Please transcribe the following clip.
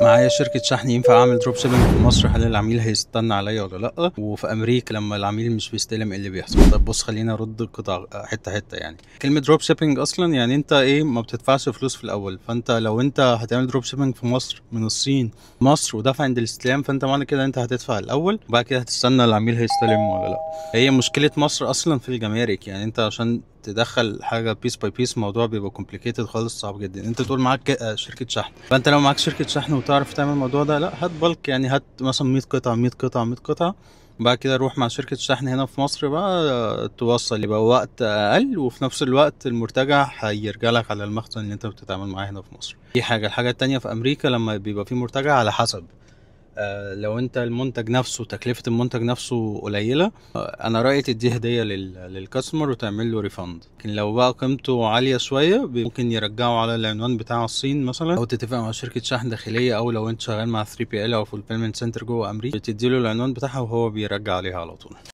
معايا شركة شحن ينفع اعمل دروب شيبنج في مصر؟ هل العميل هيستنى عليا ولا لا؟ وفي امريكا لما العميل مش بيستلم ايه اللي بيحصل؟ طب بص، خلينا ارد قطع حته حته. يعني كلمه دروب شيبنج اصلا يعني انت ايه، ما بتدفعش فلوس في الاول. فانت لو انت هتعمل دروب شيبنج في مصر من الصين مصر ودفع عند الاستلام، فانت معنى كده انت هتدفع الاول وبعد كده هتستنى العميل هيستلم ولا لا. هي مشكله مصر اصلا في الجمارك. يعني انت عشان تدخل حاجه بيس باي بيس الموضوع بيبقى كومبليكيتد خالص، صعب جدا. انت تقول معاك شركه شحن، فانت لو معاك شركه شحن وتعرف تعمل الموضوع ده، لا هات بالك. يعني هات مثلا 100 قطعه 100 قطعه 100 قطعه، بعد كده روح مع شركه شحن هنا في مصر بقى توصل، يبقى وقت اقل وفي نفس الوقت المرتجع هيرجع لك على المخزن اللي انت بتتعامل معاه هنا في مصر. دي حاجه. الحاجه التانية في امريكا لما بيبقى في مرتجع على حسب، لو انت المنتج نفسه تكلفة المنتج نفسه قليلة، انا رأيي تديه هدية للكاستمر وتعمل له ريفند. لكن لو بقى قيمته عالية شوية ممكن يرجعوا على العنوان بتاع الصين مثلا، او تتفق مع شركة شحن داخلية، او لو انت شغال مع 3PL او فولفيلمنت سنتر جوه امريكا تديله العنوان بتاعها وهو بيرجع عليها على طول.